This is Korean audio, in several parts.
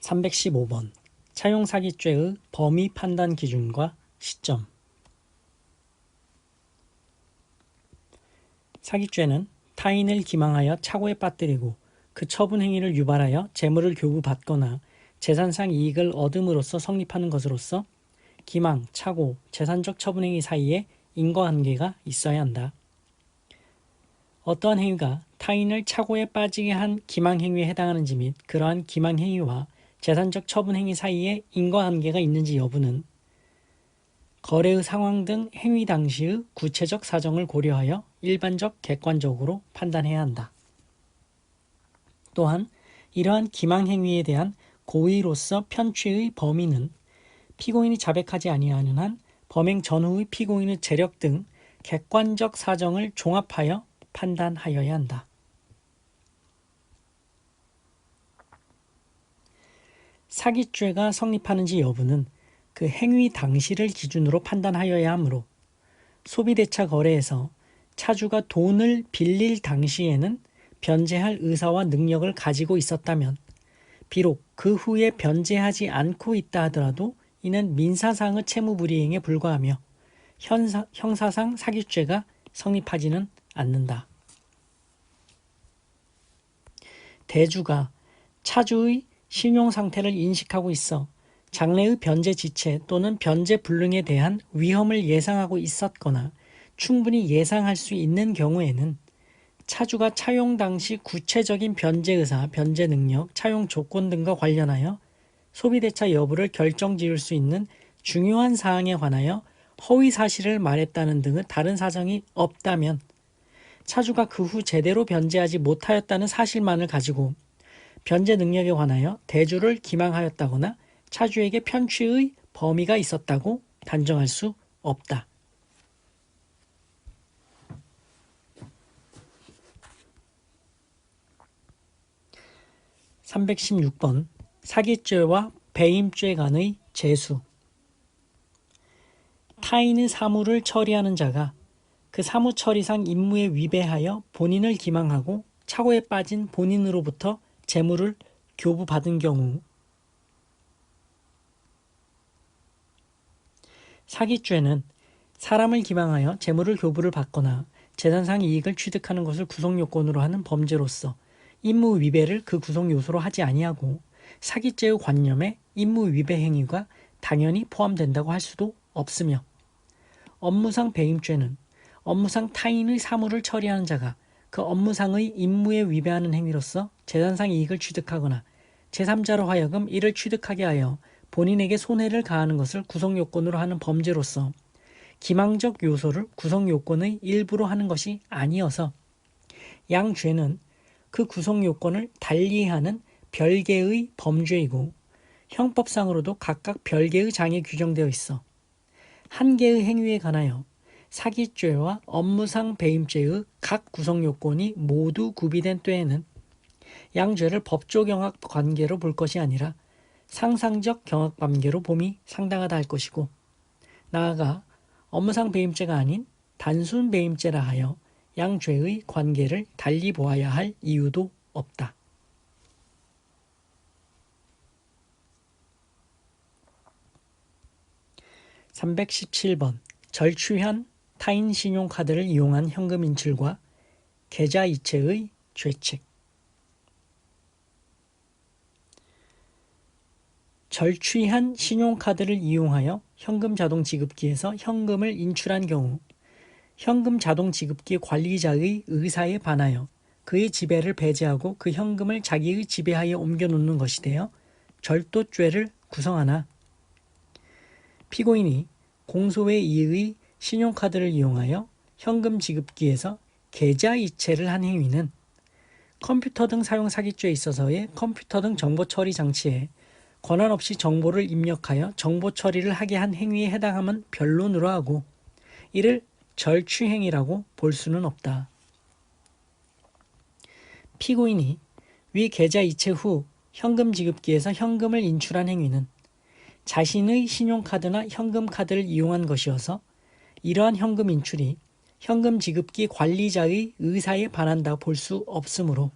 315번 차용사기죄의 범위 판단 기준과 시점. 사기죄는 타인을 기망하여 착오에 빠뜨리고 그 처분 행위를 유발하여 재물을 교부받거나 재산상 이익을 얻음으로써 성립하는 것으로서 기망, 착오, 재산적 처분 행위 사이에 인과관계가 있어야 한다. 어떠한 행위가 타인을 착오에 빠지게 한 기망 행위에 해당하는지 및 그러한 기망 행위와 재산적 처분 행위 사이에 인과관계가 있는지 여부는 거래의 상황 등 행위 당시의 구체적 사정을 고려하여 일반적 객관적으로 판단해야 한다. 또한 이러한 기망 행위에 대한 고의로서 편취의 범위는 피고인이 자백하지 아니하는 한 범행 전후의 피고인의 재력 등 객관적 사정을 종합하여 판단하여야 한다. 사기죄가 성립하는지 여부는 그 행위 당시를 기준으로 판단하여야 하므로 소비대차 거래에서 차주가 돈을 빌릴 당시에는 변제할 의사와 능력을 가지고 있었다면 비록 그 후에 변제하지 않고 있다 하더라도 이는 민사상의 채무불이행에 불과하며 형사상 사기죄가 성립하지는 않는다. 대주가 차주의 신용상태를 인식하고 있어 장래의 변제 지체 또는 변제 불능에 대한 위험을 예상하고 있었거나 충분히 예상할 수 있는 경우에는 차주가 차용 당시 구체적인 변제 의사, 변제 능력, 차용 조건 등과 관련하여 소비대차 여부를 결정지을 수 있는 중요한 사항에 관하여 허위 사실을 말했다는 등의 다른 사정이 없다면 차주가 그 후 제대로 변제하지 못하였다는 사실만을 가지고 변제 능력에 관하여 대주를 기망하였다거나 차주에게 편취의 범위가 있었다고 단정할 수 없다. (316번) 사기죄와 배임죄 간의 재수. 타인의 사무를 처리하는 자가 그 사무 처리상 임무에 위배하여 본인을 기망하고 착오에 빠진 본인으로부터 재물을 교부받은 경우 사기죄는 사람을 기망하여 재물을 교부를 받거나 재산상 이익을 취득하는 것을 구성요건으로 하는 범죄로서 임무 위배를 그 구성 요소로 하지 아니하고 사기죄의 관념에 임무 위배 행위가 당연히 포함된다고 할 수도 없으며 업무상 배임죄는 업무상 타인의 사무를 처리하는 자가 그 업무상의 임무에 위배하는 행위로서 재산상 이익을 취득하거나 제3자로 하여금 이를 취득하게 하여 본인에게 손해를 가하는 것을 구성요건으로 하는 범죄로서 기망적 요소를 구성요건의 일부로 하는 것이 아니어서 양 죄는 그 구성요건을 달리하는 별개의 범죄이고 형법상으로도 각각 별개의 장에 규정되어 있어 한 개의 행위에 관하여 사기죄와 업무상 배임죄의 각 구성요건이 모두 구비된 때에는 양죄를 법조경합 관계로 볼 것이 아니라 상상적 경합 관계로 봄이 상당하다 할 것이고 나아가 업무상 배임죄가 아닌 단순 배임죄라 하여 양죄의 관계를 달리 보아야 할 이유도 없다. (317번) 절취한 타인 신용카드를 이용한 현금 인출과 계좌 이체의 죄책. 절취한 신용카드를 이용하여 현금 자동 지급기에서 현금을 인출한 경우 현금 자동 지급기 관리자의 의사에 반하여 그의 지배를 배제하고 그 현금을 자기의 지배하에 옮겨놓는 것이 되어 절도죄를 구성하나 피고인이 공소에 의의 신용카드를 이용하여 현금 지급기에서 계좌 이체를 한 행위는 컴퓨터 등 사용 사기죄에 있어서의 컴퓨터 등 정보 처리 장치에 권한 없이 정보를 입력하여 정보 처리를 하게 한 행위에 해당하면 변론으로 하고 이를 절취행위라고 볼 수는 없다. 피고인이 위 계좌 이체 후 현금 지급기에서 현금을 인출한 행위는 자신의 신용카드나 현금카드를 이용한 것이어서 이러한 현금 인출이 현금 지급기 관리자의 의사에 반한다 볼 수 없으므로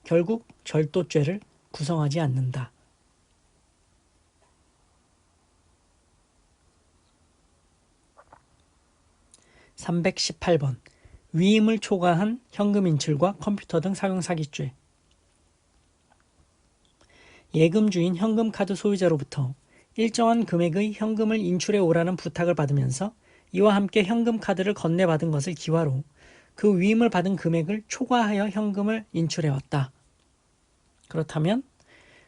결국 절도죄를 구성하지 않는다. 318번 위임을 초과한 현금 인출과 컴퓨터 등 사용 사기죄. 예금주인 현금카드 소유자로부터 일정한 금액의 현금을 인출해 오라는 부탁을 받으면서 이와 함께 현금카드를 건네받은 것을 기화로 그 위임을 받은 금액을 초과하여 현금을 인출해왔다. 그렇다면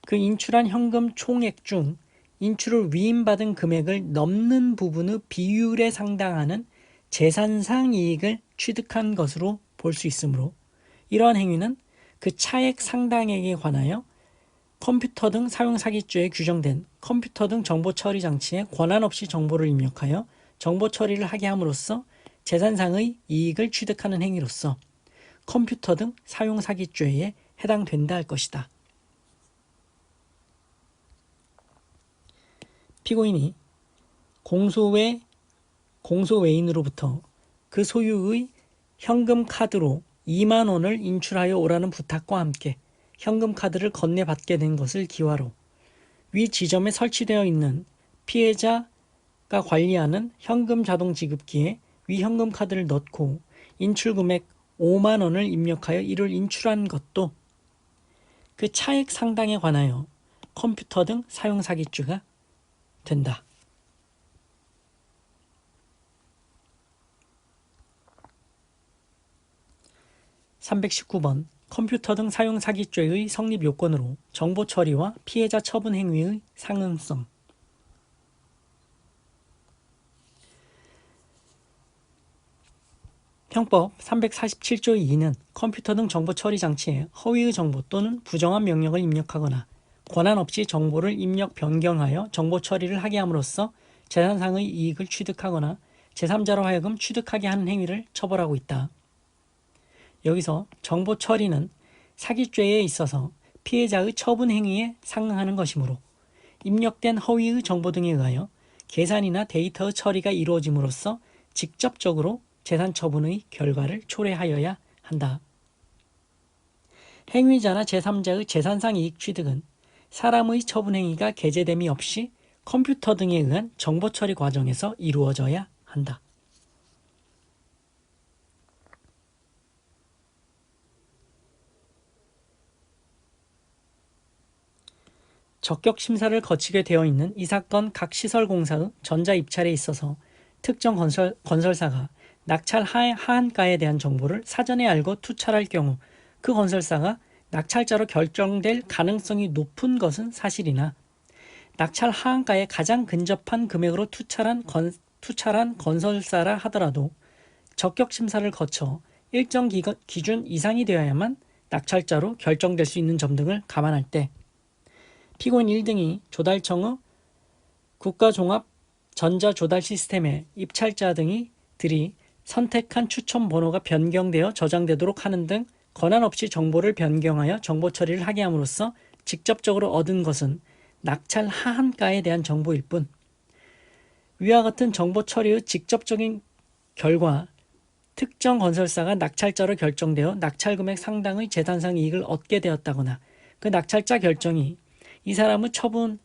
그 인출한 현금 총액 중 인출을 위임받은 금액을 넘는 부분의 비율에 상당하는 재산상 이익을 취득한 것으로 볼 수 있으므로 이러한 행위는 그 차액 상당액에 관하여 컴퓨터 등 사용 사기죄에 규정된 컴퓨터 등 정보 처리 장치에 권한 없이 정보를 입력하여 정보 처리를 하게 함으로써 재산상의 이익을 취득하는 행위로서 컴퓨터 등 사용 사기죄에 해당된다 할 것이다. 피고인이 공소외인으로부터 그 소유의 현금 카드로 2만 원을 인출하여 오라는 부탁과 함께 현금 카드를 건네받게 된 것을 기화로 위 지점에 설치되어 있는 피해자가 관리하는 현금 자동 지급기에 위 현금 카드를 넣고 인출 금액 5만 원을 입력하여 이를 인출한 것도 그 차액 상당에 관하여 컴퓨터 등 사용 사기죄가 된다. (319번) 컴퓨터 등 사용 사기죄의 성립 요건으로 정보 처리와 피해자 처분 행위의 상응성. 형법 347조 2는 컴퓨터 등 정보 처리 장치에 허위의 정보 또는 부정한 명령을 입력하거나 권한 없이 정보를 입력 변경하여 정보 처리를 하게 함으로써 재산상의 이익을 취득하거나 제3자로 하여금 취득하게 하는 행위를 처벌하고 있다. 여기서 정보 처리는 사기죄에 있어서 피해자의 처분 행위에 상응하는 것이므로 입력된 허위의 정보 등에 의하여 계산이나 데이터의 처리가 이루어짐으로써 직접적으로 재산 처분의 결과를 초래하여야 한다. 행위자나 제3자의 재산상 이익 취득은 사람의 처분 행위가 게재됨이 없이 컴퓨터 등에 의한 정보 처리 과정에서 이루어져야 한다. 적격 심사를 거치게 되어 있는 이 사건 각 시설공사의 전자 입찰에 있어서 특정 건설사가 낙찰 하한가에 대한 정보를 사전에 알고 투찰할 경우 그 건설사가 낙찰자로 결정될 가능성이 높은 것은 사실이나 낙찰 하한가에 가장 근접한 금액으로 투찰한 건설사라 하더라도 적격 심사를 거쳐 일정 기준 이상이 되어야만 낙찰자로 결정될 수 있는 점 등을 감안할 때 피고인 1등이 조달청의 국가종합전자조달시스템에 입찰자 들이 선택한 추첨 번호가 변경되어 저장되도록 하는 등 권한 없이 정보를 변경하여 정보 처리를 하게 함으로써 직접적으로 얻은 것은 낙찰 하한가에 대한 정보일 뿐 위와 같은 정보 처리의 직접적인 결과 특정 건설사가 낙찰자로 결정되어 낙찰금액 상당의 재산상 이익을 얻게 되었다거나 그 낙찰자 결정이 사람의 처분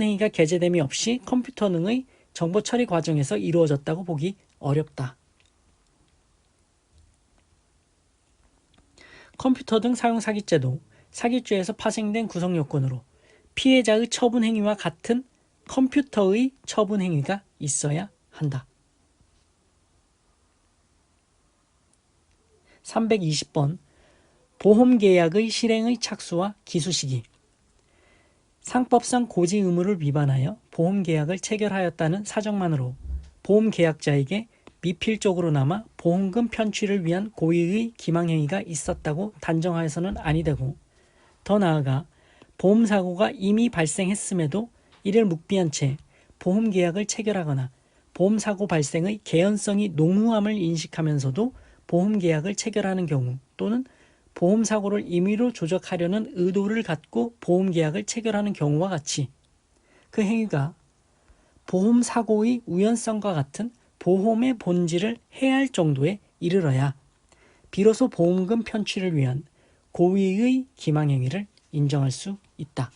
행위가 게재됨이 없이 컴퓨터 등의 정보 처리 과정에서 이루어졌다고 보기 어렵다. 컴퓨터 등 사용 사기죄도 사기죄에서 파생된 구성 요건으로 피해자의 처분 행위와 같은 컴퓨터의 처분 행위가 있어야 한다. 320번 보험계약의 실행의 착수와 기수 시기. 상법상 고지 의무를 위반하여 보험계약을 체결하였다는 사정만으로 보험계약자에게 미필적으로나마 보험금 편취를 위한 고의의 기망행위가 있었다고 단정하여서는 아니 되고 더 나아가 보험사고가 이미 발생했음에도 이를 묵비한 채 보험계약을 체결하거나 보험사고 발생의 개연성이 농후함을 인식하면서도 보험계약을 체결하는 경우 또는 보험사고를 임의로 조작하려는 의도를 갖고 보험계약을 체결하는 경우와 같이 그 행위가 보험사고의 우연성과 같은 보험의 본질을 해할 정도에 이르러야 비로소 보험금 편취를 위한 고의의 기망행위를 인정할 수 있다.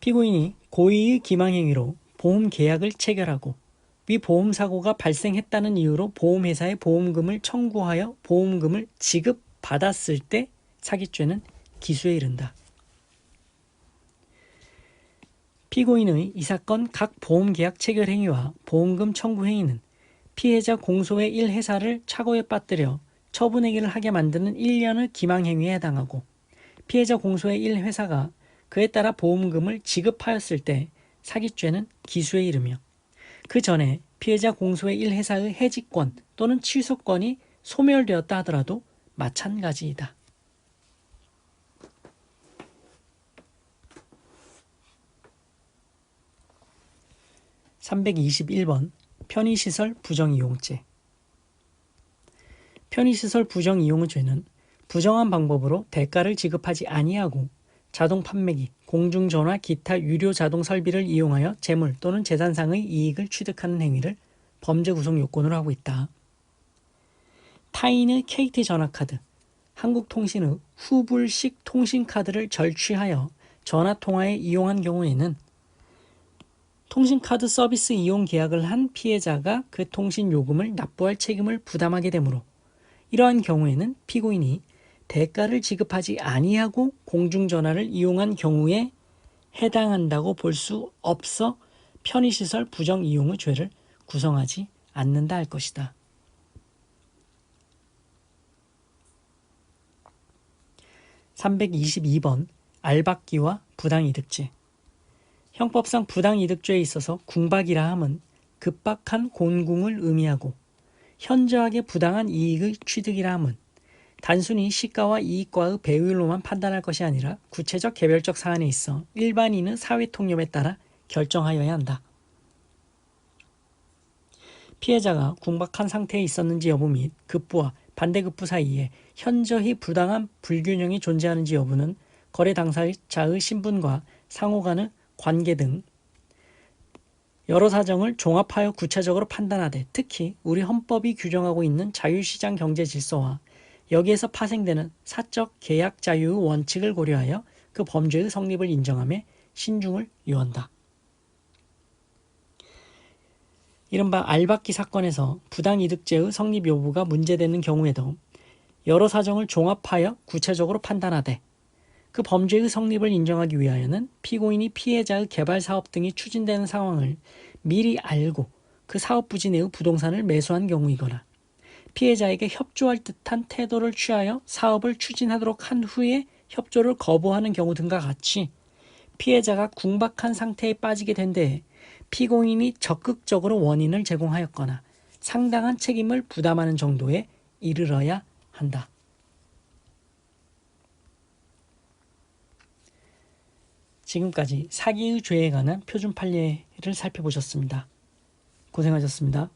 피고인이 고의의 기망행위로 보험 계약을 체결하고 위 보험사고가 발생했다는 이유로 보험회사에 보험금을 청구하여 보험금을 지급받았을 때 사기죄는 기수에 이른다. 피고인의 이 사건 각 보험계약 체결 행위와 보험금 청구 행위는 피해자 공소의 1회사를 착오에 빠뜨려 처분행위를 하게 만드는 1년의 기망행위에 해당하고 피해자 공소의 1회사가 그에 따라 보험금을 지급하였을 때 사기죄는 기수에 이르며 그 전에 피해자 공소의 1회사의 해지권 또는 취소권이 소멸되었다 하더라도 마찬가지이다. 321번 편의시설 부정이용죄. 편의시설 부정이용의 죄는 부정한 방법으로 대가를 지급하지 아니하고 자동 판매기, 공중전화, 기타 유료 자동 설비를 이용하여 재물 또는 재산상의 이익을 취득하는 행위를 범죄 구성 요건으로 하고 있다. 타인의 KT 전화카드, 한국통신의 후불식 통신카드를 절취하여 전화통화에 이용한 경우에는 통신카드 서비스 이용 계약을 한 피해자가 그 통신 요금을 납부할 책임을 부담하게 되므로 이러한 경우에는 피고인이 대가를 지급하지 아니하고 공중전화를 이용한 경우에 해당한다고 볼 수 없어 편의시설 부정이용의 죄를 구성하지 않는다 할 것이다. (322번) 알박기와 부당이득죄. 형법상 부당이득죄에 있어서 궁박이라 함은 급박한 곤궁을 의미하고 현저하게 부당한 이익의 취득이라 함은 단순히 시가와 이익과의 배율로만 판단할 것이 아니라 구체적 개별적 사안에 있어 일반인의 사회통념에 따라 결정하여야 한다. 피해자가 궁박한 상태에 있었는지 여부 및 급부와 반대급부 사이에 현저히 부당한 불균형이 존재하는지 여부는 거래 당사자의 신분과 상호 간의 관계 등 여러 사정을 종합하여 구체적으로 판단하되 특히 우리 헌법이 규정하고 있는 자유시장 경제 질서와 여기에서 파생되는 사적 계약 자유의 원칙을 고려하여 그 범죄의 성립을 인정함에 신중을 요한다. 이른바 알박기 사건에서 부당이득죄의 성립 여부가 문제되는 경우에도 여러 사정을 종합하여 구체적으로 판단하되 그 범죄의 성립을 인정하기 위하여는 피고인이 피해자의 개발 사업 등이 추진되는 상황을 미리 알고 그 사업 부지 내의 부동산을 매수한 경우이거나 피해자에게 협조할 듯한 태도를 취하여 사업을 추진하도록 한 후에 협조를 거부하는 경우 등과 같이 피해자가 궁박한 상태에 빠지게 된 데에 피고인이 적극적으로 원인을 제공하였거나 상당한 책임을 부담하는 정도에 이르러야 한다. 지금까지 사기의 죄에 관한 표준 판례를 살펴보셨습니다. 고생하셨습니다.